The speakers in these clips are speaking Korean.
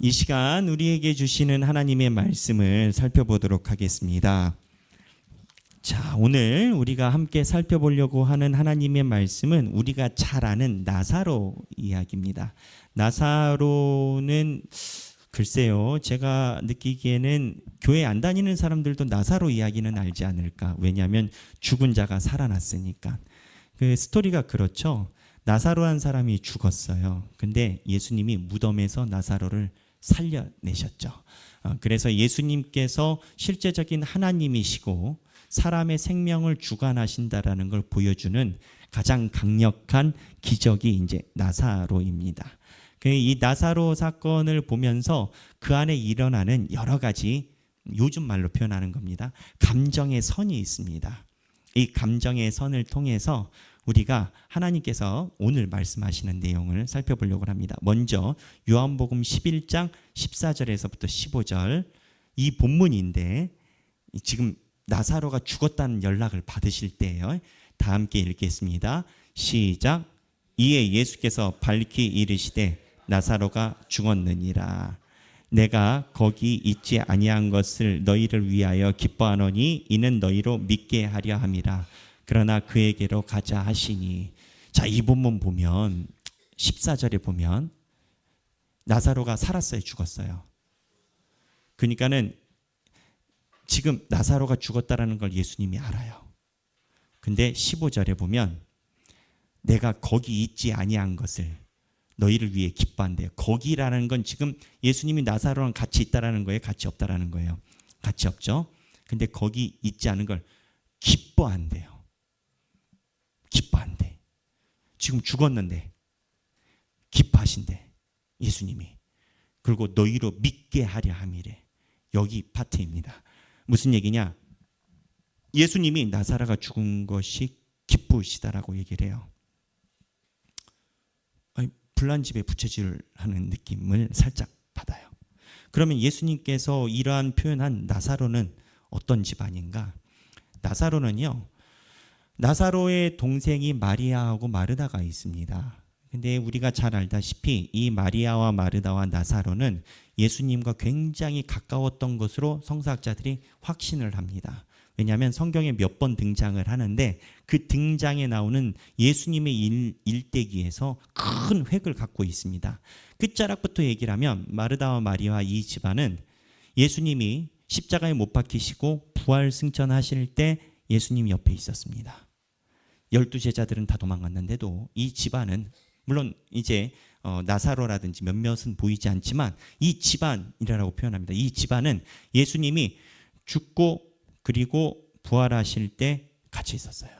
이 시간 우리에게 주시는 하나님의 말씀을 살펴보도록 하겠습니다. 자, 오늘 우리가 함께 살펴보려고 하는 하나님의 말씀은 우리가 잘 아는 나사로 이야기입니다. 나사로는 글쎄요, 제가 느끼기에는 교회 안 다니는 사람들도 나사로 이야기는 알지 않을까. 왜냐하면 죽은 자가 살아났으니까. 그 스토리가 그렇죠. 나사로란 사람이 죽었어요. 근데 예수님이 무덤에서 나사로를 살려내셨죠. 그래서 예수님께서 실제적인 하나님이시고 사람의 생명을 주관하신다라는 걸 보여주는 가장 강력한 기적이 이제 나사로입니다. 이 나사로 사건을 보면서 그 안에 일어나는 여러 가지, 요즘 말로 표현하는 겁니다, 감정의 선이 있습니다. 이 감정의 선을 통해서 우리가 하나님께서 오늘 말씀하시는 내용을 살펴보려고 합니다. 먼저 요한복음 11장 14절에서부터 15절, 이 본문인데 지금 나사로가 죽었다는 연락을 받으실 때예요. 다 함께 읽겠습니다. 시작. 이에 예수께서 밝히 이르시되 나사로가 죽었느니라. 내가 거기 있지 아니한 것을 너희를 위하여 기뻐하노니 이는 너희로 믿게 하려 함이라. 그러나 그에게로 가자 하시니. 자, 이 본문 보면 14절에 보면 나사로가 살았어요, 죽었어요? 그러니까는 지금 나사로가 죽었다라는 걸 예수님이 알아요. 근데 15절에 보면 내가 거기 있지 아니한 것을 너희를 위해 기뻐한대요. 거기라는 건 지금 예수님이 나사로랑 같이 있다라는 거예요, 같이 없다라는 거예요? 같이 없죠. 근데 거기 있지 않은 걸 기뻐한대요. 기뻐한대. 지금 죽었는데 기뻐하신대, 예수님이. 그리고 너희로 믿게 하려 함이래. 여기 파트입니다. 무슨 얘기냐? 예수님이 나사로가 죽은 것이 기쁘시다라고 얘기를 해요. 불난 집에 부채질하는 느낌을 살짝 받아요. 그러면 예수님께서 이러한 표현한 나사로는 어떤 집안인가? 나사로는요, 나사로의 동생이 마리아하고 마르다가 있습니다. 근데 우리가 잘 알다시피 이 마리아와 마르다와 나사로는 예수님과 굉장히 가까웠던 것으로 성서학자들이 확신을 합니다. 왜냐하면 성경에 몇 번 등장을 하는데 그 등장에 나오는 예수님의 일대기에서 큰 획을 갖고 있습니다. 끝자락부터 얘기를 하면 마르다와 마리아와 이 집안은 예수님이 십자가에 못 박히시고 부활 승천하실 때 예수님 옆에 있었습니다. 12제자들은 다 도망갔는데도 이 집안은, 물론 이제 나사로라든지 몇몇은 보이지 않지만 이 집안이라고 표현합니다. 이 집안은 예수님이 죽고 그리고 부활하실 때 같이 있었어요.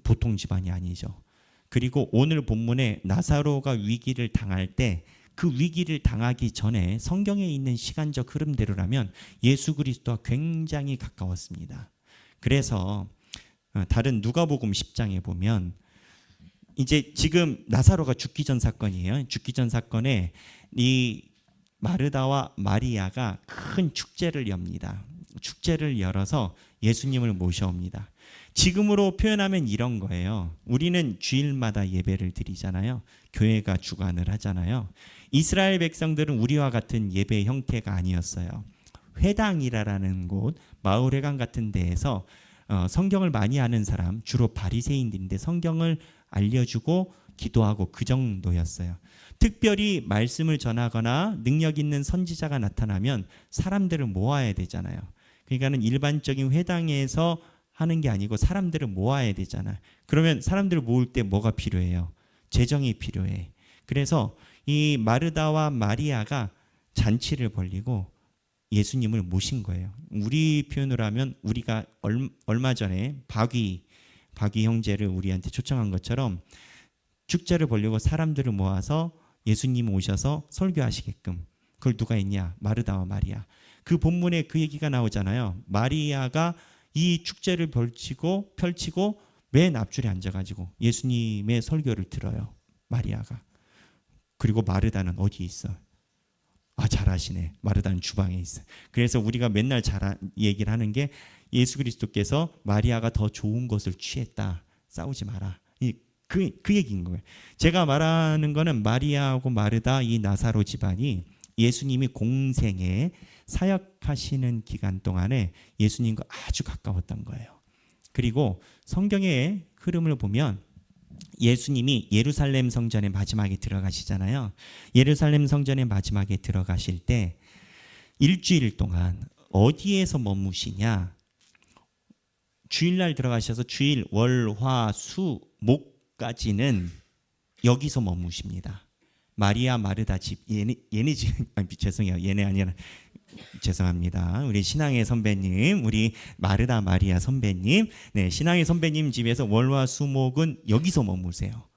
보통 집안이 아니죠. 그리고 오늘 본문에 나사로가 위기를 당할 때 그 위기를 당하기 전에 성경에 있는 시간적 흐름대로라면 예수 그리스도와 굉장히 가까웠습니다. 그래서 다른 누가복음 10장에 보면 이제 지금 나사로가 죽기 전 사건이에요. 죽기 전 사건에 이 마르다와 마리아가 큰 축제를 엽니다. 축제를 열어서 예수님을 모셔옵니다. 지금으로 표현하면 이런 거예요. 우리는 주일마다 예배를 드리잖아요. 교회가 주관을 하잖아요. 이스라엘 백성들은 우리와 같은 예배 형태가 아니었어요. 회당이라는 곳, 마을회관 같은 데에서 성경을 많이 아는 사람, 주로 바리새인들인데 성경을 알려주고 기도하고 그 정도였어요. 특별히 말씀을 전하거나 능력 있는 선지자가 나타나면 사람들을 모아야 되잖아요. 그러니까는 일반적인 회당에서 하는 게 아니고 사람들을 모아야 되잖아요. 그러면 사람들을 모을 때 뭐가 필요해요? 재정이 필요해. 그래서 이 마르다와 마리아가 잔치를 벌리고 예수님을 모신 거예요. 우리 표현으로 하면 우리가 얼마 전에 박위 형제를 우리한테 초청한 것처럼 축제를 벌리고 사람들을 모아서 예수님 오셔서 설교하시게끔. 그걸 누가 했냐? 마르다와 마리아. 그 본문에 그 얘기가 나오잖아요. 마리아가 이 축제를 펼치고 맨 앞줄에 앉아가지고 예수님의 설교를 들어요. 마리아가. 그리고 마르다는 어디 있어? 잘하시네. 마르다는 주방에 있어. 그래서 우리가 맨날 얘기를 하는 게 예수 그리스도께서 마리아가 더 좋은 것을 취했다. 싸우지 마라. 그 얘기인 거예요. 제가 말하는 거는 마리아하고 마르다 이 나사로 집안이 예수님이 공생에 사역하시는 기간 동안에 예수님과 아주 가까웠던 거예요. 그리고 성경의 흐름을 보면 예수님이 예루살렘 성전의 마지막에 들어가시잖아요. 예루살렘 성전의 마지막에 들어가실 때 일주일 동안 어디에서 머무시냐? 주일날 들어가셔서 주일, 월, 화, 수, 목까지는 여기서 머무십니다. 마리아 마르다 집, 얘네 집, 죄송해요. 얘네 아니라 죄송합니다. 우리 신앙의 선배님, 우리 마르다 마리아 선배님, 네, 신앙의 선배님 집에서 월화 수목은 여기서 머무세요.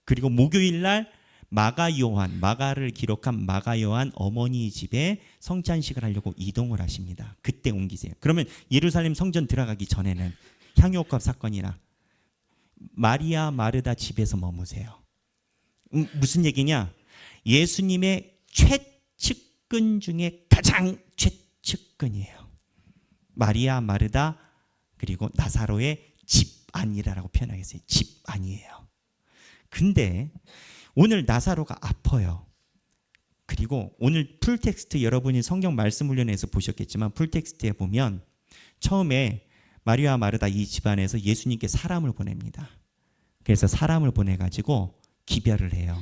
그리고 목요일 날 마가 요한, 마가를 기록한 마가 요한 어머니 집에 성찬식을 하려고 이동을 하십니다. 그때 옮기세요. 그러면 예루살렘 성전 들어가기 전에는 향유옥합 사건이나 마리아 마르다 집에서 머무세요. 무슨 얘기냐? 예수님의 최측근 중에 가장 최측근이에요. 마리아 마르다 그리고 나사로의 집안이라고 표현하겠어요. 집안이에요. 근데 오늘 나사로가 아파요. 그리고 오늘 풀텍스트 여러분이 성경 말씀 훈련에서 보셨겠지만 풀텍스트에 보면 처음에 마리아 마르다 이 집안에서 예수님께 사람을 보냅니다. 그래서 사람을 보내가지고 기별을 해요.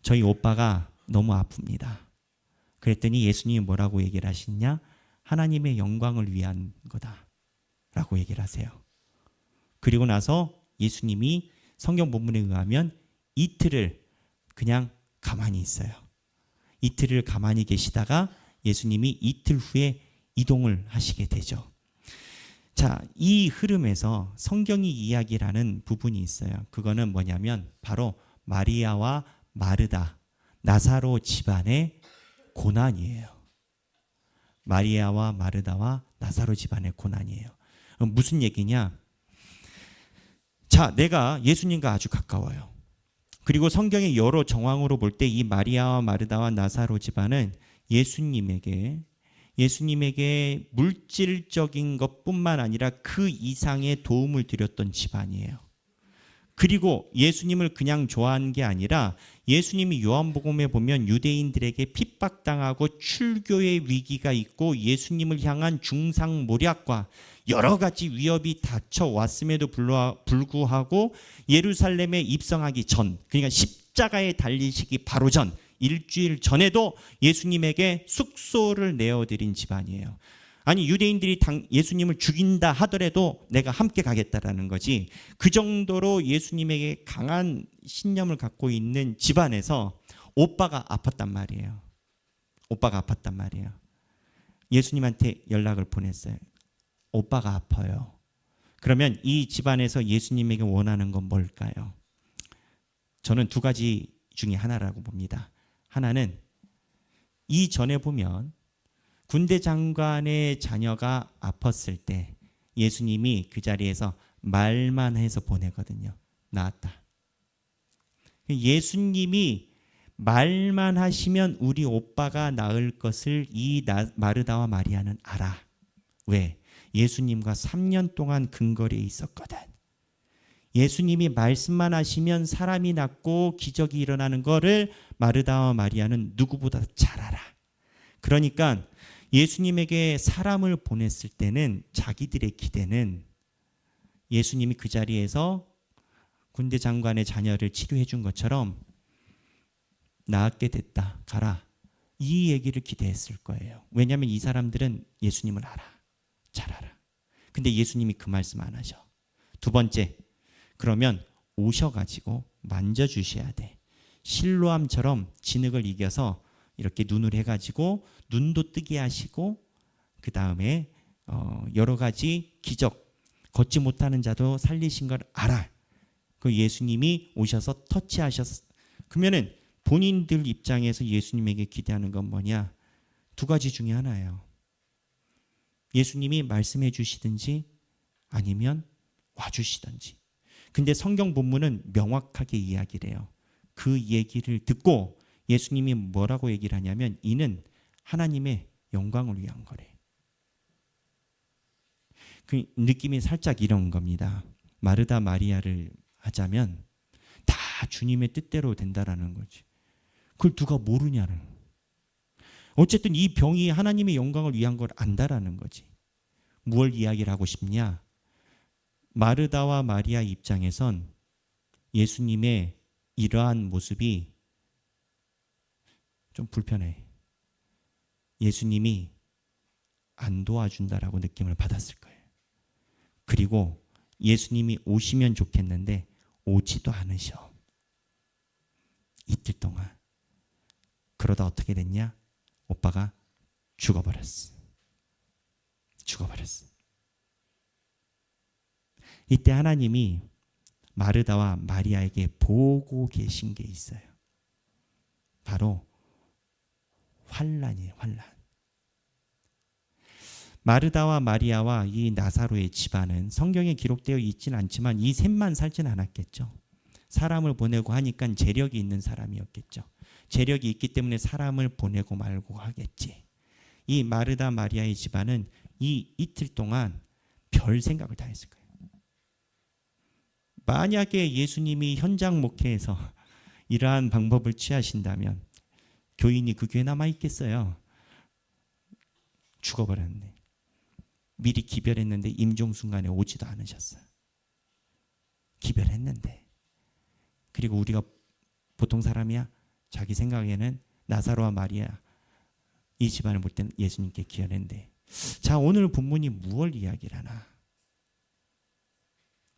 저희 오빠가 너무 아픕니다. 그랬더니 예수님이 뭐라고 얘기를 하시냐? 하나님의 영광을 위한 거다 라고 얘기를 하세요. 그리고 나서 예수님이 성경 본문에 의하면 이틀을 그냥 가만히 있어요. 이틀을 가만히 계시다가 예수님이 이틀 후에 이동을 하시게 되죠. 자, 이 흐름에서 성경이 이야기라는 부분이 있어요. 그거는 뭐냐면 바로 마리아와 마르다, 나사로 집안의 고난이에요. 마리아와 마르다와 나사로 집안의 고난이에요. 무슨 얘기냐? 자, 내가 예수님과 아주 가까워요. 그리고 성경의 여러 정황으로 볼 때 이 마리아와 마르다와 나사로 집안은 예수님에게 물질적인 것뿐만 아니라 그 이상의 도움을 드렸던 집안이에요. 그리고 예수님을 그냥 좋아한 게 아니라 예수님이 요한복음에 보면 유대인들에게 핍박당하고 출교의 위기가 있고 예수님을 향한 중상모략과 여러 가지 위협이 닥쳐왔음에도 불구하고 예루살렘에 입성하기 전, 그러니까 십자가에 달리시기 바로 전, 일주일 전에도 예수님에게 숙소를 내어드린 집안이에요. 아니 유대인들이 예수님을 죽인다 하더라도 내가 함께 가겠다라는 거지. 그 정도로 예수님에게 강한 신념을 갖고 있는 집안에서 오빠가 아팠단 말이에요. 오빠가 아팠단 말이에요. 예수님한테 연락을 보냈어요. 오빠가 아파요. 그러면 이 집안에서 예수님에게 원하는 건 뭘까요? 저는 두 가지 중에 하나라고 봅니다. 하나는 이전에 보면 군대 장관의 자녀가 아팠을 때 예수님이 그 자리에서 말만 해서 보내거든요. 나았다. 예수님이 말만 하시면 우리 오빠가 나을 것을 이 마르다와 마리아는 알아. 왜? 예수님과 3년 동안 근거리에 있었거든. 예수님이 말씀만 하시면 사람이 낫고 기적이 일어나는 거를 마르다와 마리아는 누구보다 잘 알아. 그러니까 예수님에게 사람을 보냈을 때는 자기들의 기대는 예수님이 그 자리에서 군대 장관의 자녀를 치료해 준 것처럼 나았게 됐다. 가라. 이 얘기를 기대했을 거예요. 왜냐하면 이 사람들은 예수님을 알아. 잘 알아. 근데 예수님이 그 말씀 안 하셔. 두 번째, 그러면 오셔가지고 만져주셔야 돼. 실로암처럼 진흙을 이겨서 이렇게 눈을 해가지고 눈도 뜨게 하시고 그 다음에 여러 가지 기적 걷지 못하는 자도 살리신 걸 알아. 그 예수님이 오셔서 터치하셔서 그러면은 본인들 입장에서 예수님에게 기대하는 건 뭐냐? 두 가지 중에 하나예요. 예수님이 말씀해 주시든지 아니면 와주시든지. 근데 성경 본문은 명확하게 이야기를 해요. 그 얘기를 듣고 예수님이 뭐라고 얘기를 하냐면 이는 하나님의 영광을 위한 거래. 그 느낌이 살짝 이런 겁니다. 마르다 마리아를 하자면 다 주님의 뜻대로 된다라는 거지. 그걸 누가 모르냐는. 어쨌든 이 병이 하나님의 영광을 위한 걸 안다라는 거지. 무엇 이야기를 하고 싶냐? 마르다와 마리아 입장에선 예수님의 이러한 모습이 좀 불편해. 예수님이 안 도와준다라고 느낌을 받았을 거예요. 그리고 예수님이 오시면 좋겠는데 오지도 않으셔. 이틀 동안. 그러다 어떻게 됐냐? 오빠가 죽어버렸어. 죽어버렸어. 이때 하나님이 마르다와 마리아에게 보고 계신 게 있어요. 바로 환난이에요. 환난. 마르다와 마리아와 이 나사로의 집안은 성경에 기록되어 있지는 않지만 이 셋만 살지는 않았겠죠. 사람을 보내고 하니까 재력이 있는 사람이었겠죠. 재력이 있기 때문에 사람을 보내고 말고 하겠지. 이 마르다 마리아의 집안은 이 이틀 동안 별 생각을 다 했을 거예요. 만약에 예수님이 현장 목회에서 이러한 방법을 취하신다면 교인이 그 교회에 남아 있겠어요? 죽어버렸네. 미리 기별했는데 임종 순간에 오지도 않으셨어요. 기별했는데. 그리고 우리가 보통 사람이야? 자기 생각에는 나사로와 마리아 이 집안을 볼 때는 예수님께 기원했는데. 자, 오늘 본문이 무엇을 이야기를 하나?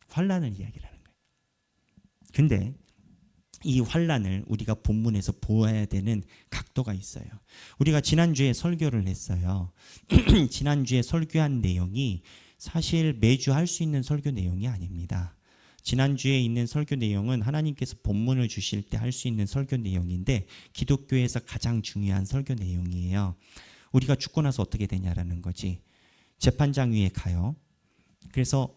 환난을 이야기를 하는 거예요. 근데 이 환난을 우리가 본문에서 보아야 되는 각도가 있어요. 우리가 지난주에 설교를 했어요. 지난주에 설교한 내용이 사실 매주 할 수 있는 설교 내용이 아닙니다. 지난주에 있는 설교 내용은 하나님께서 본문을 주실 때 할 수 있는 설교 내용인데 기독교에서 가장 중요한 설교 내용이에요. 우리가 죽고 나서 어떻게 되냐라는 거지. 재판장 위에 가요. 그래서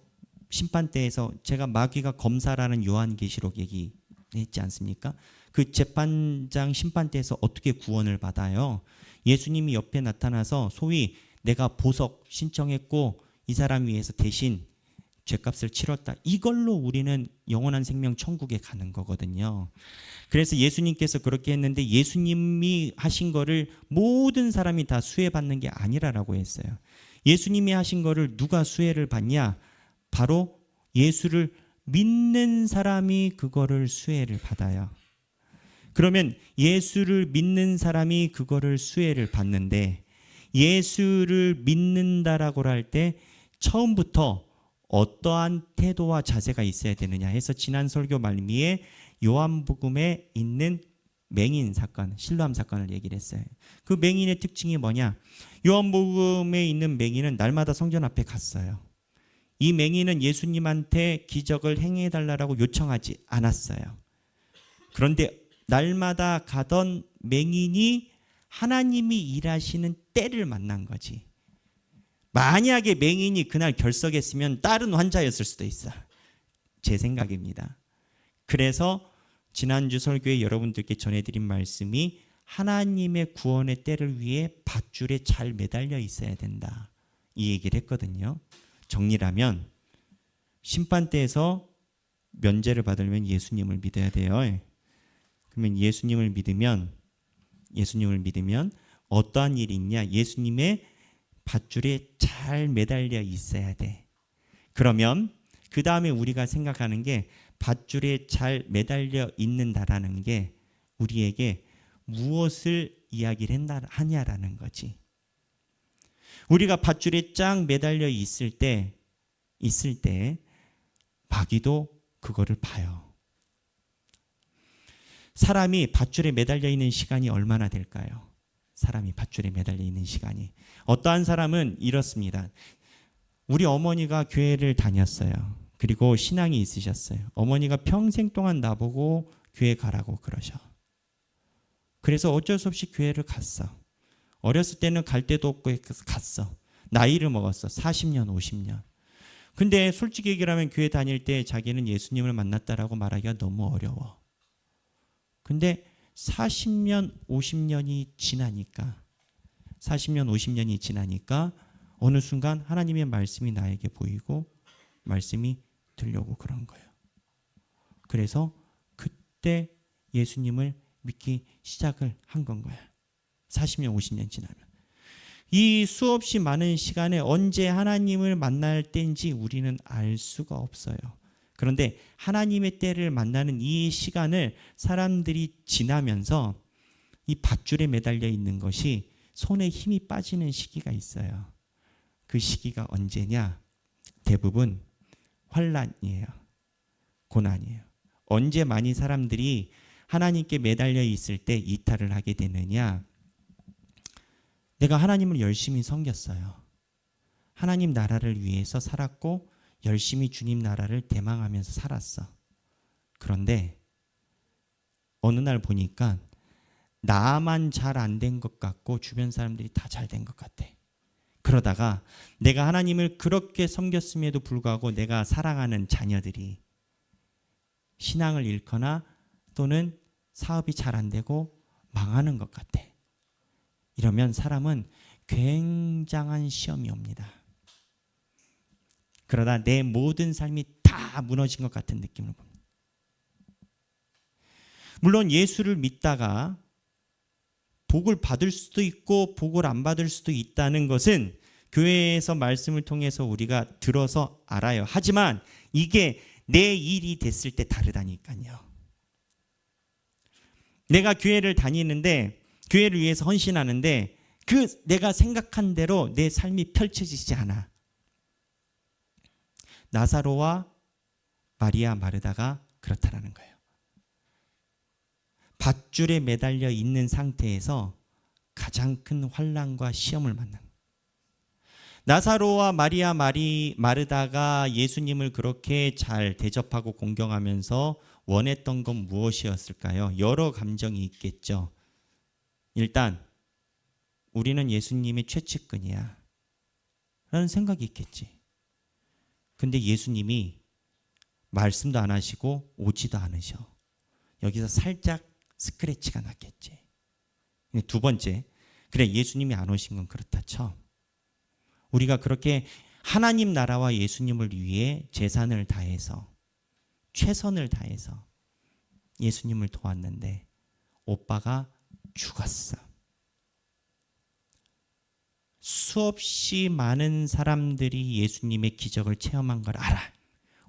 심판대에서 제가 마귀가 검사라는 요한계시록 얘기했지 않습니까? 그 재판장 심판대에서 어떻게 구원을 받아요? 예수님이 옆에 나타나서 소위 내가 보석 신청했고 이 사람 위해서 대신 죄값을 치렀다. 이걸로 우리는 영원한 생명 천국에 가는 거거든요. 그래서 예수님께서 그렇게 했는데 예수님이 하신 거를 모든 사람이 다 수혜받는 게 아니라라고 했어요. 예수님이 하신 거를 누가 수혜를 받냐? 바로 예수를 믿는 사람이 그거를 수혜를 받아요. 그러면 예수를 믿는 사람이 그거를 수혜를 받는데 예수를 믿는다라고 할 때 처음부터 어떠한 태도와 자세가 있어야 되느냐 해서 지난 설교 말미에 요한복음에 있는 맹인 사건, 실로암 사건을 얘기를 했어요. 그 맹인의 특징이 뭐냐? 요한복음에 있는 맹인은 날마다 성전 앞에 갔어요. 이 맹인은 예수님한테 기적을 행해달라고 요청하지 않았어요. 그런데 날마다 가던 맹인이 하나님이 일하시는 때를 만난 거지. 만약에 맹인이 그날 결석했으면 다른 환자였을 수도 있어. 제 생각입니다. 그래서 지난주 설교에 여러분들께 전해드린 말씀이 하나님의 구원의 때를 위해 밧줄에 잘 매달려 있어야 된다. 이 얘기를 했거든요. 정리라면 심판대에서 면제를 받으려면 예수님을 믿어야 돼요. 그러면 예수님을 믿으면 어떠한 일이 있냐? 예수님의 밧줄에 잘 매달려 있어야 돼. 그러면 그 다음에 우리가 생각하는 게 밧줄에 잘 매달려 있는다라는 게 우리에게 무엇을 이야기를 하냐라는 거지. 우리가 밧줄에 쫙 매달려 있을 때 마귀도 그거를 봐요. 사람이 밧줄에 매달려 있는 시간이 얼마나 될까요? 사람이 밧줄에 매달려 있는 시간이. 어떠한 사람은 이렇습니다. 우리 어머니가 교회를 다녔어요. 그리고 신앙이 있으셨어요. 어머니가 평생 동안 나보고 교회 가라고 그러셔. 그래서 어쩔 수 없이 교회를 갔어. 어렸을 때는 갈 데도 없고 갔어. 나이를 먹었어. 40년, 50년. 근데 솔직히 얘기를 하면 교회 다닐 때 자기는 예수님을 만났다라고 말하기가 너무 어려워. 근데 40년, 50년이 지나니까 어느 순간 하나님의 말씀이 나에게 보이고 말씀이 들려오고 그런 거예요. 그래서 그때 예수님을 믿기 시작을 한 건 거야. 40년, 50년 지나면. 이 수없이 많은 시간에 언제 하나님을 만날 때인지 우리는 알 수가 없어요. 그런데 하나님의 때를 만나는 이 시간을 사람들이 지나면서 이 밧줄에 매달려 있는 것이 손에 힘이 빠지는 시기가 있어요. 그 시기가 언제냐? 대부분 환난이에요. 고난이에요. 언제 많이 사람들이 하나님께 매달려 있을 때 이탈을 하게 되느냐? 내가 하나님을 열심히 섬겼어요. 하나님 나라를 위해서 살았고 열심히 주님 나라를 대망하면서 살았어. 그런데 어느 날 보니까 나만 잘 안 된 것 같고 주변 사람들이 다 잘 된 것 같아. 그러다가 내가 하나님을 그렇게 섬겼음에도 불구하고 내가 사랑하는 자녀들이 신앙을 잃거나 또는 사업이 잘 안 되고 망하는 것 같아. 이러면 사람은 굉장한 시험이 옵니다. 그러다 내 모든 삶이 다 무너진 것 같은 느낌을 봅니다. 물론 예수를 믿다가 복을 받을 수도 있고 복을 안 받을 수도 있다는 것은 교회에서 말씀을 통해서 우리가 들어서 알아요. 하지만 이게 내 일이 됐을 때 다르다니까요. 내가 교회를 다니는데 교회를 위해서 헌신하는데 그 내가 생각한 대로 내 삶이 펼쳐지지 않아. 나사로와 마리아 마르다가 그렇다라는 거예요. 밧줄에 매달려 있는 상태에서 가장 큰 환난과 시험을 만난. 나사로와 마리아 마르다가 예수님을 그렇게 잘 대접하고 공경하면서 원했던 건 무엇이었을까요? 여러 감정이 있겠죠. 일단 우리는 예수님의 최측근이야 라는 생각이 있겠지. 근데 예수님이 말씀도 안 하시고 오지도 않으셔. 여기서 살짝 스크래치가 났겠지. 두 번째, 그래 예수님이 안 오신 건 그렇다 쳐. 우리가 그렇게 하나님 나라와 예수님을 위해 재산을 다해서 최선을 다해서 예수님을 도왔는데 오빠가 죽었어. 수없이 많은 사람들이 예수님의 기적을 체험한 걸 알아.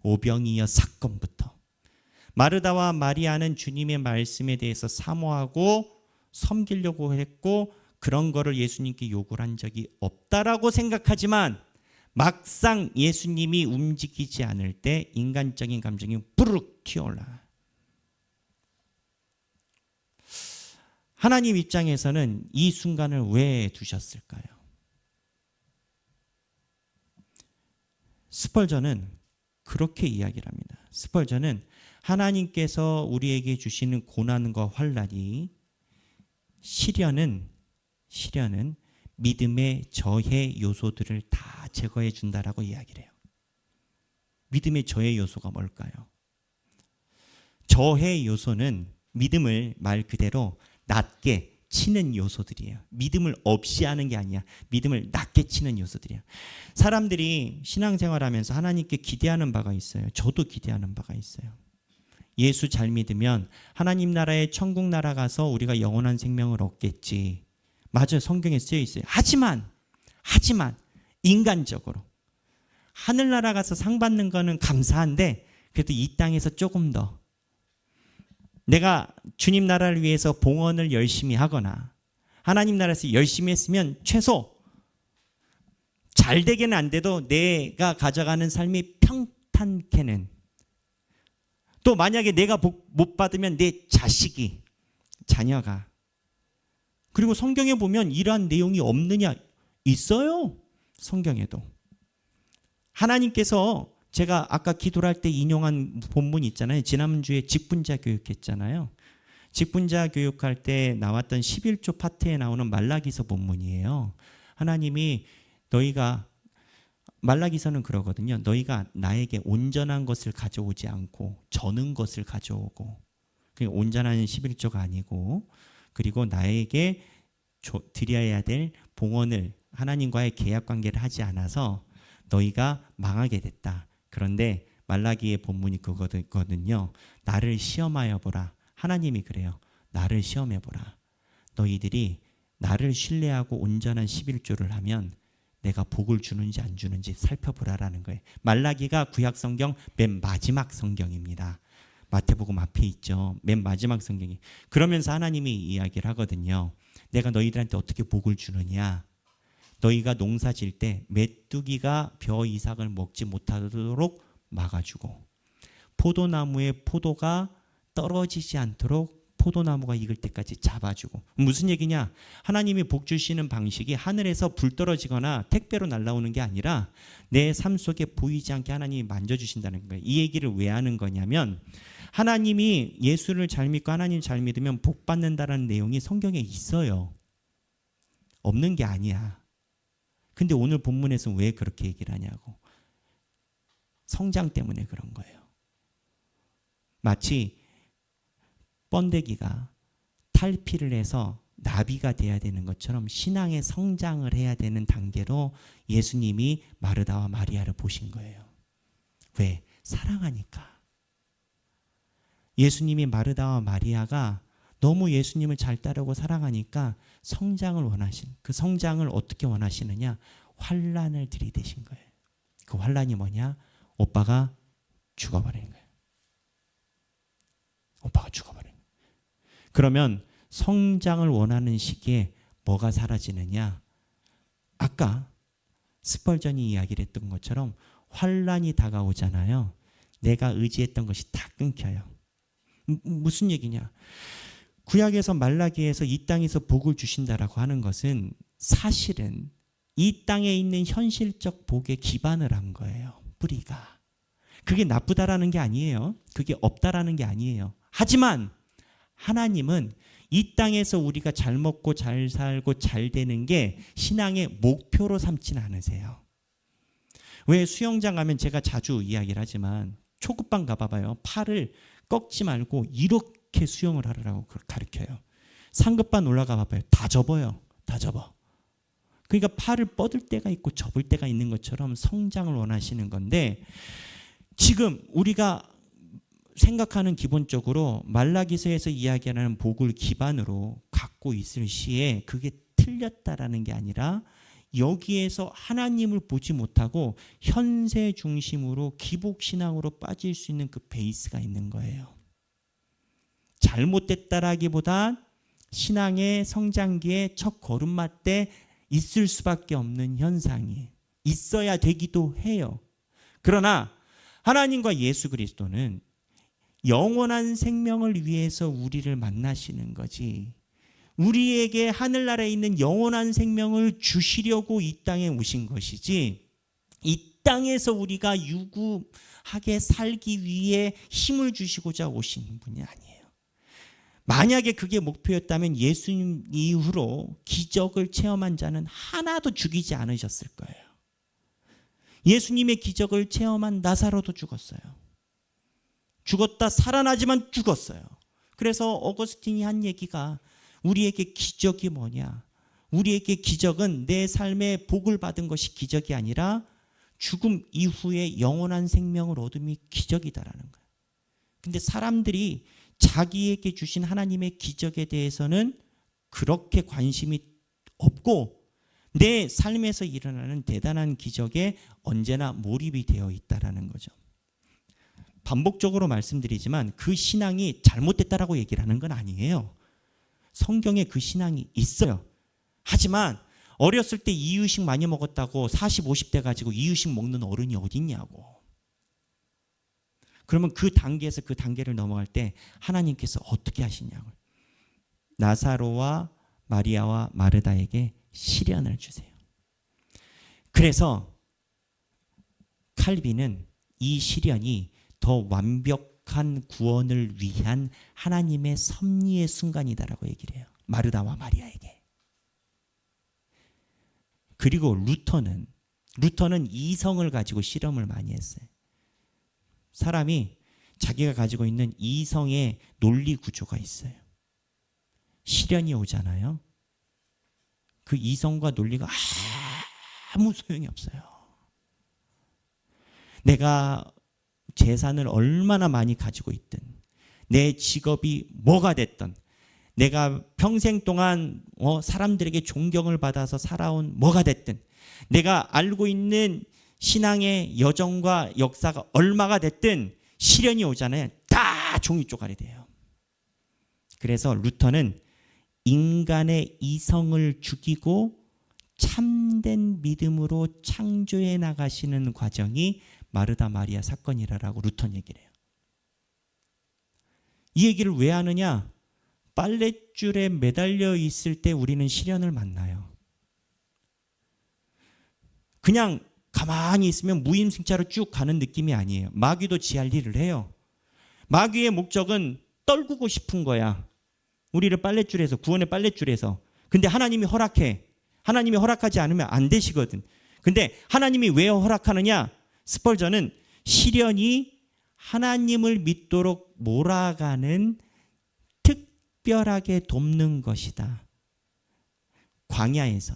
오병이어 사건부터. 마르다와 마리아는 주님의 말씀에 대해서 사모하고 섬기려고 했고 그런 거를 예수님께 요구를 한 적이 없다라고 생각하지만 막상 예수님이 움직이지 않을 때 인간적인 감정이 부르륵 튀어올라. 하나님 입장에서는 이 순간을 왜 두셨을까요? 스펄전은 그렇게 이야기를 합니다. 스펄전은 하나님께서 우리에게 주시는 고난과 환난이 시련은 믿음의 저해 요소들을 다 제거해 준다라고 이야기를 해요. 믿음의 저해 요소가 뭘까요? 저해 요소는 믿음을 말 그대로 낮게 치는 요소들이에요. 믿음을 없이 하는 게 아니야. 믿음을 낮게 치는 요소들이에요. 사람들이 신앙생활하면서 하나님께 기대하는 바가 있어요. 저도 기대하는 바가 있어요. 예수 잘 믿으면 하나님 나라에 천국 나라 가서 우리가 영원한 생명을 얻겠지. 맞아요. 성경에 쓰여 있어요. 하지만 인간적으로 하늘나라 가서 상 받는 거는 감사한데 그래도 이 땅에서 조금 더 내가 주님 나라를 위해서 봉헌을 열심히 하거나 하나님 나라에서 열심히 했으면 최소 잘 되게는 안 돼도 내가 가져가는 삶이 평탄케는, 또 만약에 내가 복 못 받으면 내 자식이, 자녀가, 그리고 성경에 보면 이러한 내용이 없느냐? 있어요. 성경에도. 하나님께서 제가 아까 기도를 할 때 인용한 본문 있잖아요. 지난주에 직분자 교육했잖아요. 직분자 교육할 때 나왔던 11조 파트에 나오는 말라기서 본문이에요. 하나님이 너희가, 말라기서는 그러거든요. 너희가 나에게 온전한 것을 가져오지 않고 저는 것을 가져오고, 그러니까 온전한 11조가 아니고, 그리고 나에게 드려야 될 봉헌을, 하나님과의 계약 관계를 하지 않아서 너희가 망하게 됐다. 그런데 말라기의 본문이 그거거든요. 나를 시험하여 보라. 하나님이 그래요. 나를 시험해보라. 너희들이 나를 신뢰하고 온전한 11조를 하면 내가 복을 주는지 안 주는지 살펴보라라는 거예요. 말라기가 구약성경 맨 마지막 성경입니다. 마태복음 앞에 있죠. 맨 마지막 성경이. 그러면서 하나님이 이야기를 하거든요. 내가 너희들한테 어떻게 복을 주느냐. 너희가 농사 지을 때 메뚜기가 벼 이삭을 먹지 못하도록 막아주고, 포도나무에 포도가 떨어지지 않도록 포도나무가 익을 때까지 잡아주고. 무슨 얘기냐? 하나님이 복 주시는 방식이 하늘에서 불 떨어지거나 택배로 날라오는 게 아니라 내 삶 속에 보이지 않게 하나님이 만져주신다는 거예요. 이 얘기를 왜 하는 거냐면, 하나님이 예수를 잘 믿고 하나님 잘 믿으면 복 받는다는 내용이 성경에 있어요. 없는 게 아니야. 근데 오늘 본문에서 왜 그렇게 얘기를 하냐고. 성장 때문에 그런 거예요. 마치 번데기가 탈피를 해서 나비가 돼야 되는 것처럼 신앙의 성장을 해야 되는 단계로 예수님이 마르다와 마리아를 보신 거예요. 왜? 사랑하니까. 예수님이 마르다와 마리아가 너무 예수님을 잘 따르고 사랑하니까 성장을 원하신, 그 성장을 어떻게 원하시느냐? 환난을 들이대신 거예요. 그 환난이 뭐냐? 오빠가 죽어버리는 거예요. 오빠가 죽어버리는 거예요. 그러면 성장을 원하는 시기에 뭐가 사라지느냐? 아까 스펄전이 이야기를 했던 것처럼 환난이 다가오잖아요. 내가 의지했던 것이 다 끊겨요. 무슨 얘기냐? 구약에서 말라기에서 이 땅에서 복을 주신다라고 하는 것은 사실은 이 땅에 있는 현실적 복에 기반을 한 거예요. 뿌리가. 그게 나쁘다라는 게 아니에요. 그게 없다라는 게 아니에요. 하지만 하나님은 이 땅에서 우리가 잘 먹고 잘 살고 잘 되는 게 신앙의 목표로 삼지는 않으세요. 왜 수영장 가면 제가 자주 이야기를 하지만 초급반 가봐봐요. 팔을 꺾지 말고 이렇게 수영을 하라고 가르쳐요. 상급반 올라가 봐봐요. 다 접어요. 다 접어. 그러니까 팔을 뻗을 때가 있고 접을 때가 있는 것처럼 성장을 원하시는 건데, 지금 우리가 생각하는 기본적으로 말라기서에서 이야기하는 복을 기반으로 갖고 있을 시에 그게 틀렸다라는 게 아니라 여기에서 하나님을 보지 못하고 현세 중심으로 기복신앙으로 빠질 수 있는 그 베이스가 있는 거예요. 잘못됐다라기보다 신앙의 성장기의 첫 걸음마 때 있을 수밖에 없는 현상이 있어야 되기도 해요. 그러나 하나님과 예수 그리스도는 영원한 생명을 위해서 우리를 만나시는 거지, 우리에게 하늘나라에 있는 영원한 생명을 주시려고 이 땅에 오신 것이지, 이 땅에서 우리가 유구하게 살기 위해 힘을 주시고자 오신 분이 아니에요. 만약에 그게 목표였다면 예수님 이후로 기적을 체험한 자는 하나도 죽이지 않으셨을 거예요. 예수님의 기적을 체험한 나사로도 죽었어요. 죽었다 살아나지만 죽었어요. 그래서 어거스틴이 한 얘기가, 우리에게 기적이 뭐냐? 우리에게 기적은 내 삶에 복을 받은 것이 기적이 아니라 죽음 이후에 영원한 생명을 얻음이 기적이다라는 거예요. 근데 사람들이 자기에게 주신 하나님의 기적에 대해서는 그렇게 관심이 없고 내 삶에서 일어나는 대단한 기적에 언제나 몰입이 되어 있다라는 거죠. 반복적으로 말씀드리지만 그 신앙이 잘못됐다라고 얘기를 하는 건 아니에요. 성경에 그 신앙이 있어요. 하지만 어렸을 때 이유식 많이 먹었다고 40, 50대 가지고 이유식 먹는 어른이 어딨냐고. 그러면 그 단계에서 그 단계를 넘어갈 때 하나님께서 어떻게 하시냐고. 나사로와 마리아와 마르다에게 시련을 주세요. 그래서 칼빈은 이 시련이 더 완벽한 구원을 위한 하나님의 섭리의 순간이다라고 얘기를 해요. 마르다와 마리아에게. 그리고 루터는 이성을 가지고 실험을 많이 했어요. 사람이 자기가 가지고 있는 이성의 논리 구조가 있어요. 시련이 오잖아요. 그 이성과 논리가 아무 소용이 없어요. 내가 재산을 얼마나 많이 가지고 있든, 내 직업이 뭐가 됐던, 내가 평생 동안 사람들에게 존경을 받아서 살아온 뭐가 됐든, 내가 알고 있는 신앙의 여정과 역사가 얼마가 됐든 시련이 오잖아요. 다 종이 쪼가리 돼요. 그래서 루터는 인간의 이성을 죽이고 참된 믿음으로 창조해 나가시는 과정이 마르다 마리아 사건이라고 루터는 얘기를 해요. 이 얘기를 왜 하느냐? 빨랫줄에 매달려 있을 때 우리는 시련을 만나요. 그냥 가만히 있으면 무임승차로 쭉 가는 느낌이 아니에요. 마귀도 지할 일을 해요. 마귀의 목적은 떨구고 싶은 거야. 우리를 빨랫줄에서, 구원의 빨랫줄에서. 근데 하나님이 허락해. 하나님이 허락하지 않으면 안 되시거든. 근데 하나님이 왜 허락하느냐? 스펄전은 시련이 하나님을 믿도록 몰아가는 특별하게 돕는 것이다. 광야에서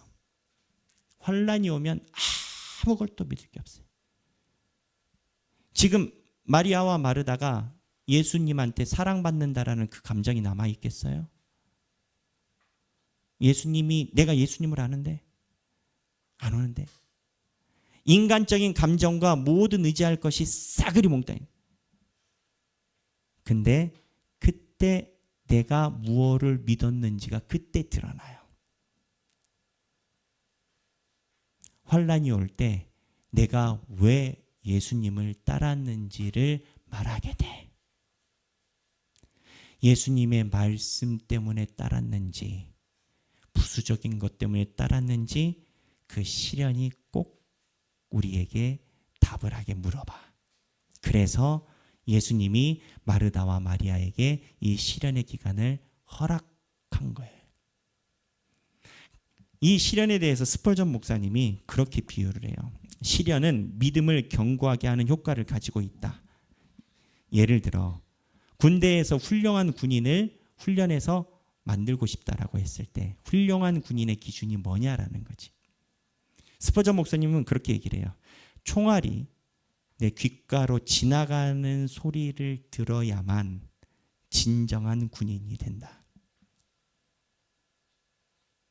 환란이 오면 아무것도 믿을 게 없어요. 지금 마리아와 마르다가 예수님한테 사랑받는다라는 그 감정이 남아있겠어요? 예수님이, 내가 예수님을 아는데 안 오는데, 인간적인 감정과 모든 의지할 것이 싸그리 몽땅. 근데 그때 내가 무엇을 믿었는지가 그때 드러나요. 환란이 올 때 내가 왜 예수님을 따랐는지를 말하게 돼. 예수님의 말씀 때문에 따랐는지, 부수적인 것 때문에 따랐는지, 그 시련이 꼭 우리에게 답을 하게 물어봐. 그래서 예수님이 마르다와 마리아에게 이 시련의 기간을 허락한 거예요. 이 시련에 대해서 스펄전 목사님이 그렇게 비유를 해요. 시련은 믿음을 견고하게 하는 효과를 가지고 있다. 예를 들어 군대에서 훌륭한 군인을 훈련해서 만들고 싶다라고 했을 때 훌륭한 군인의 기준이 뭐냐라는 거지. 스펄전 목사님은 그렇게 얘기를 해요. 총알이 내 귓가로 지나가는 소리를 들어야만 진정한 군인이 된다.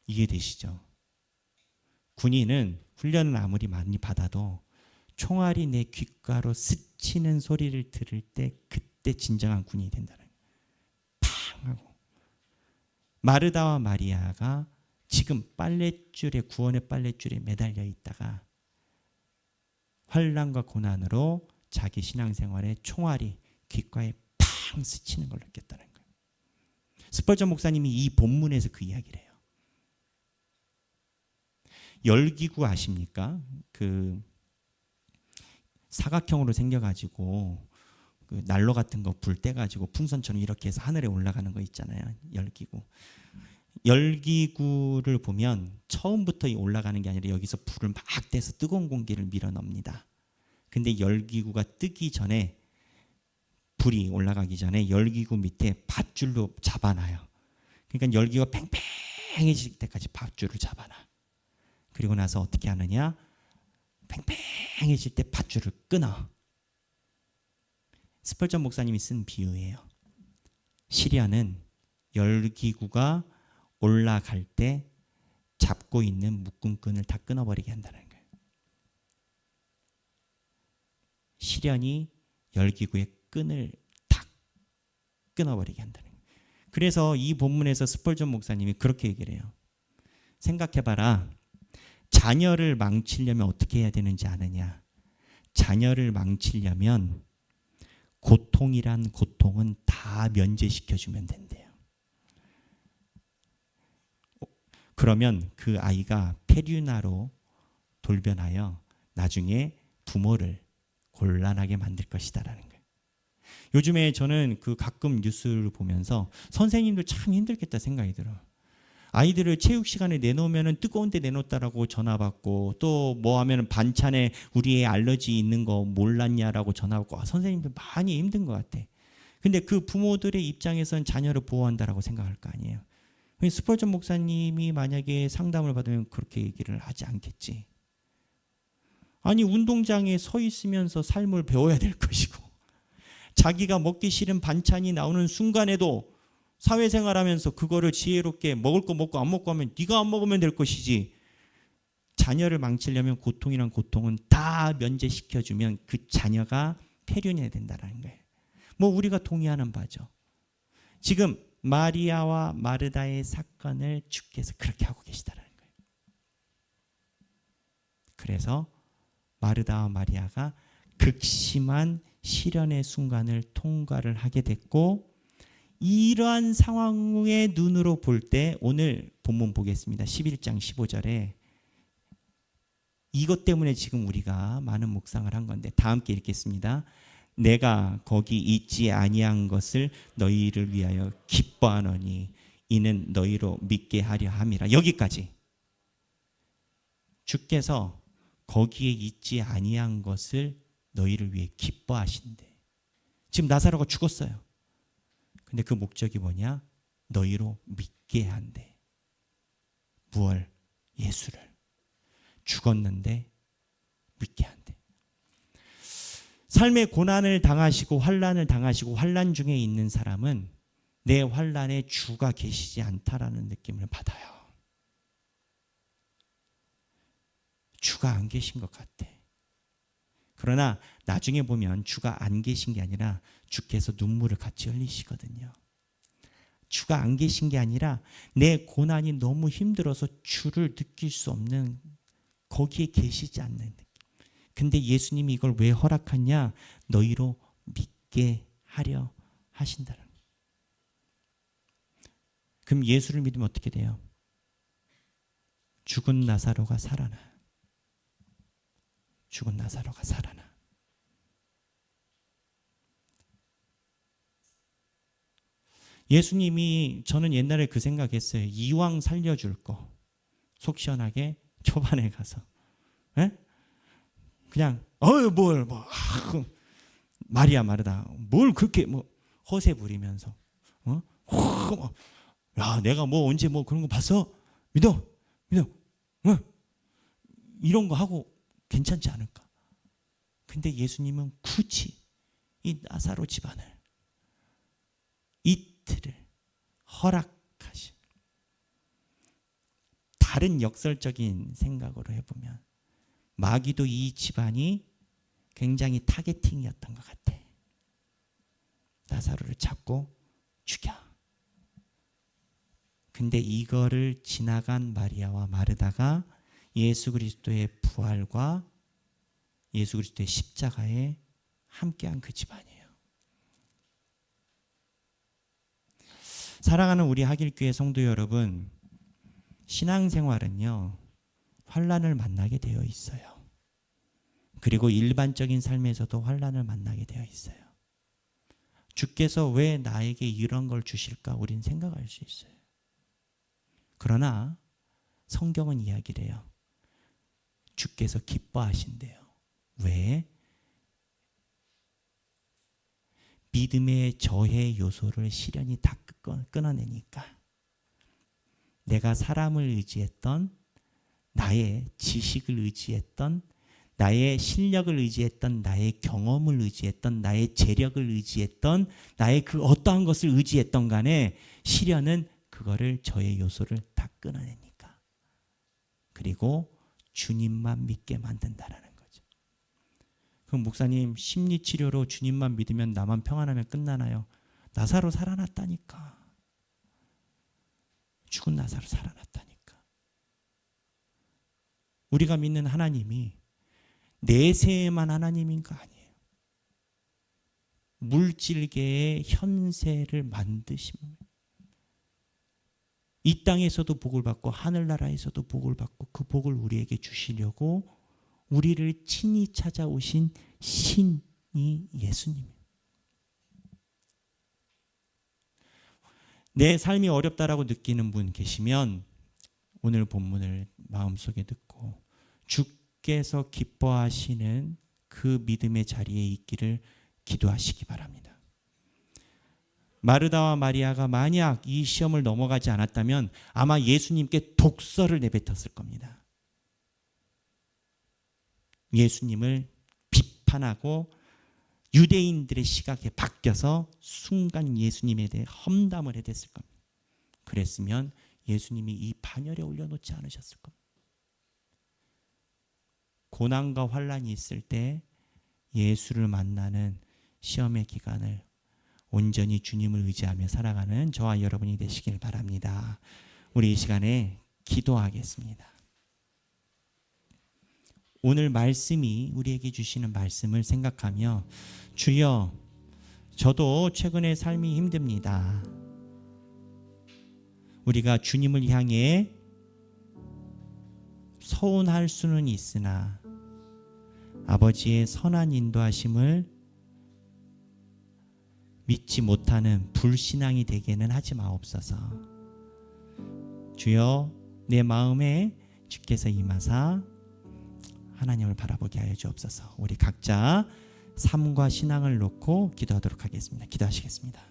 이해되시죠? 군인은 훈련을 아무리 많이 받아도 총알이 내 귓가로 스치는 소리를 들을 때 그때 진정한 군인이 된다는 거예요. 팡 하고. 마르다와 마리아가 지금 빨랫줄에, 구원의 빨랫줄에 매달려 있다가 환난과 고난으로 자기 신앙생활에 총알이 귓가에 팡 스치는 걸 느꼈다는 거예요. 스펄전 목사님이 이 본문에서 그 이야기를 해요. 열기구 아십니까? 그 사각형으로 생겨가지고 그 난로 같은 거 불 떼가지고 풍선처럼 이렇게 해서 하늘에 올라가는 거 있잖아요. 열기구. 열기구를 보면 처음부터 올라가는 게 아니라 여기서 불을 막 떼서 뜨거운 공기를 밀어 넣습니다. 근데 열기구가 뜨기 전에, 불이 올라가기 전에 열기구 밑에 밧줄로 잡아놔요. 그러니까 열기구가 팽팽해질 때까지 밧줄을 잡아놔. 그리고 나서 어떻게 하느냐? 팽팽해질 때 밧줄을 끊어. 스펄전 목사님이 쓴 비유예요. 시련은 열기구가 올라갈 때 잡고 있는 묶은 끈을 다 끊어버리게 한다는 거예요. 시련이 열기구의 끈을 탁 끊어버리게 한다는 거예요. 그래서 이 본문에서 스펄전 목사님이 그렇게 얘기를 해요. 생각해봐라. 자녀를 망치려면 어떻게 해야 되는지 아느냐? 자녀를 망치려면 고통이란 고통은 다 면제시켜주면 된대요. 그러면 그 아이가 폐륜아로 돌변하여 나중에 부모를 곤란하게 만들 것이다라는 거예요. 요즘에 저는 그 가끔 뉴스를 보면서 선생님들 참 힘들겠다 생각이 들어요. 아이들을 체육 시간에 내놓으면 뜨거운 데 내놓았다라고 전화 받고, 또 뭐 하면 반찬에 우리 애 알러지 있는 거 몰랐냐라고 전화 받고, 선생님들 많이 힘든 것 같아. 근데 그 부모들의 입장에서는 자녀를 보호한다라고 생각할 거 아니에요. 스펄전 목사님이 만약에 상담을 받으면 그렇게 얘기를 하지 않겠지. 아니 운동장에 서 있으면서 삶을 배워야 될 것이고, 자기가 먹기 싫은 반찬이 나오는 순간에도 사회생활하면서 그거를 지혜롭게 먹을 거 먹고 안 먹고 하면 네가 안 먹으면 될 것이지, 자녀를 망치려면 고통이란 고통은 다 면제시켜주면 그 자녀가 폐륜해야 된다는 거예요. 뭐 우리가 동의하는 바죠. 지금 마리아와 마르다의 사건을 주께서 그렇게 하고 계시다는 거예요. 그래서 마르다와 마리아가 극심한 시련의 순간을 통과를 하게 됐고, 이러한 상황의 눈으로 볼 때 오늘 본문 보겠습니다. 11장 15절에 이것 때문에 지금 우리가 많은 묵상을 한 건데, 다 함께 읽겠습니다. 내가 거기 있지 아니한 것을 너희를 위하여 기뻐하노니 이는 너희로 믿게 하려 함이라. 여기까지. 주께서 거기에 있지 아니한 것을 너희를 위해 기뻐하신대. 지금 나사로가 죽었어요. 근데 그 목적이 뭐냐? 너희로 믿게 한대. 무얼? 예수를. 죽었는데 믿게 한대. 삶의 고난을 당하시고 환난을 당하시고 환난 중에 있는 사람은 내 환난에 주가 계시지 않다라는 느낌을 받아요. 주가 안 계신 것 같아. 그러나 나중에 보면 주가 안 계신 게 아니라 주께서 눈물을 같이 흘리시거든요. 주가 안 계신 게 아니라 내 고난이 너무 힘들어서 주를 느낄 수 없는, 거기에 계시지 않는 느낌. 근데 예수님이 이걸 왜 허락하냐? 너희로 믿게 하려 하신다는 거예요. 그럼 예수를 믿으면 어떻게 돼요? 죽은 나사로가 살아나. 죽은 나사로가 살아나. 예수님이, 저는 옛날에 그 생각했어요. 이왕 살려줄 거 속 시원하게 초반에 가서, 에? 그냥 마리아 마르다 뭘 그렇게 뭐 허세 부리면서 야 내가 뭐 언제 뭐 그런 거 봤어? 믿어 이런 거 하고 괜찮지 않을까? 근데 예수님은 굳이 이 나사로 집안을 이틀을 허락하신, 다른 역설적인 생각으로 해보면 마귀도 이 집안이 굉장히 타겟팅이었던 것 같아. 나사로를 잡고 죽여. 근데 이거를 지나간 마리아와 마르다가 예수 그리스도의 부활과 예수 그리스도의 십자가에 함께한 그 집안이에요. 사랑하는 우리 하길교회 성도 여러분, 신앙생활은요 환난을 만나게 되어 있어요. 그리고 일반적인 삶에서도 환난을 만나게 되어 있어요. 주께서 왜 나에게 이런 걸 주실까 우린 생각할 수 있어요. 그러나 성경은 이야기를 해요. 주께서 기뻐하신대요. 왜? 믿음의 저해 요소를 시련이 다 끊어내니까. 내가 사람을 의지했던, 나의 지식을 의지했던, 나의 실력을 의지했던, 나의 경험을 의지했던, 나의 재력을 의지했던, 나의 그 어떠한 것을 의지했던 간에 시련은 그거를 저의 요소를 다 끊어내니까. 그리고 주님만 믿게 만든다라는 거죠. 그럼 목사님, 심리치료로 주님만 믿으면 나만 평안하면 끝나나요? 나사로 살아났다니까. 죽은 나사로 살아났다니까. 우리가 믿는 하나님이 내세에만 하나님인가? 아니에요. 물질계의 현세를 만드십니다. 이 땅에서도 복을 받고 하늘나라에서도 복을 받고 그 복을 우리에게 주시려고 우리를 친히 찾아오신 신이 예수님이에요. 내 삶이 어렵다라고 느끼는 분 계시면 오늘 본문을 마음속에 듣고 주께서 기뻐하시는 그 믿음의 자리에 있기를 기도하시기 바랍니다. 마르다와 마리아가 만약 이 시험을 넘어가지 않았다면 아마 예수님께 독서를 내뱉었을 겁니다. 예수님을 비판하고 유대인들의 시각에 바뀌어서 순간 예수님에 대해 험담을 해댔을 겁니다. 그랬으면 예수님이 이 반열에 올려놓지 않으셨을 겁니다. 고난과 환난이 있을 때 예수를 만나는 시험의 기간을 온전히 주님을 의지하며 살아가는 저와 여러분이 되시길 바랍니다. 우리 이 시간에 기도하겠습니다. 오늘 말씀이 우리에게 주시는 말씀을 생각하며 주여, 저도 최근에 삶이 힘듭니다. 우리가 주님을 향해 서운할 수는 있으나 아버지의 선한 인도하심을 믿지 못하는 불신앙이 되게는 하지 마옵소서. 주여, 내 마음에 주께서 임하사 하나님을 바라보게 하여 주옵소서. 우리 각자 삶과 신앙을 놓고 기도하도록 하겠습니다. 기도하시겠습니다.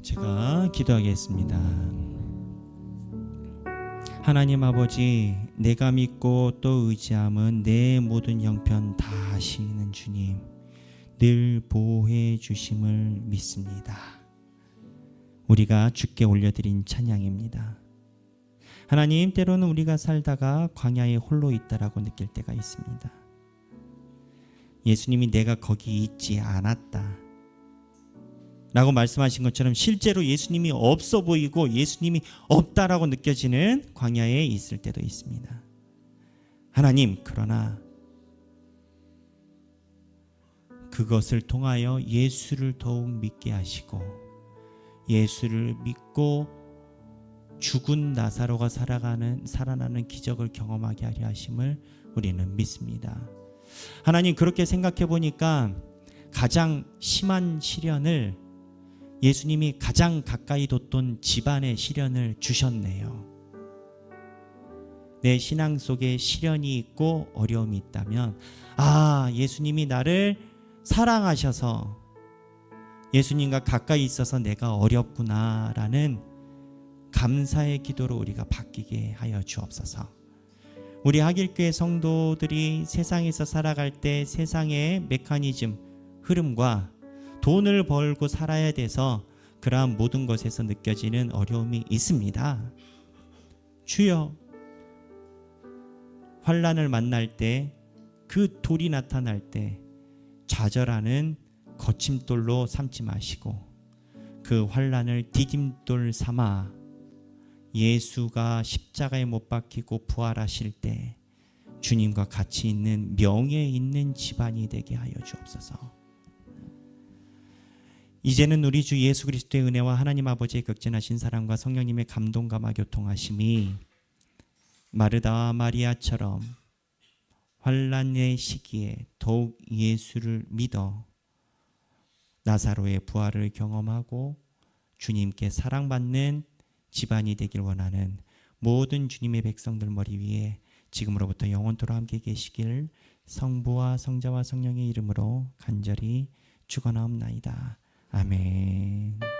제가 기도하겠습니다. 하나님 아버지, 내가 믿고 또 의지함은 내 모든 형편 다 아시는 주님, 늘 보호해 주심을 믿습니다. 우리가 주께 올려드린 찬양입니다. 하나님, 때로는 우리가 살다가 광야에 홀로 있다라고 느낄 때가 있습니다. 예수님이 내가 거기 있지 않았다 라고 말씀하신 것처럼 실제로 예수님이 없어 보이고 예수님이 없다라고 느껴지는 광야에 있을 때도 있습니다. 하나님, 그러나 그것을 통하여 예수를 더욱 믿게 하시고 예수를 믿고 죽은 나사로가 살아나는 기적을 경험하게 하려 하심을 우리는 믿습니다. 하나님, 그렇게 생각해 보니까 가장 심한 시련을 예수님이 가장 가까이 뒀던 집안의 시련을 주셨네요. 내 신앙 속에 시련이 있고 어려움이 있다면 예수님이 나를 사랑하셔서 예수님과 가까이 있어서 내가 어렵구나라는 감사의 기도로 우리가 바뀌게 하여 주옵소서. 우리 하길교회 성도들이 세상에서 살아갈 때 세상의 메커니즘, 흐름과 돈을 벌고 살아야 돼서 그러한 모든 것에서 느껴지는 어려움이 있습니다. 주여, 환난을 만날 때, 그 돌이 나타날 때 좌절하는 거침돌로 삼지 마시고 그 환난을 디딤돌 삼아 예수가 십자가에 못 박히고 부활하실 때 주님과 같이 있는 명예 있는 집안이 되게 하여 주옵소서. 이제는 우리 주 예수 그리스도의 은혜와 하나님 아버지의 극진하신 사랑과 성령님의 감동감화 교통하심이 마르다와 마리아처럼 환난의 시기에 더욱 예수를 믿어 나사로의 부활을 경험하고 주님께 사랑받는 집안이 되길 원하는 모든 주님의 백성들 머리 위에 지금으로부터 영원토록 함께 계시길 성부와 성자와 성령의 이름으로 간절히 축원하옵나이다. 아멘.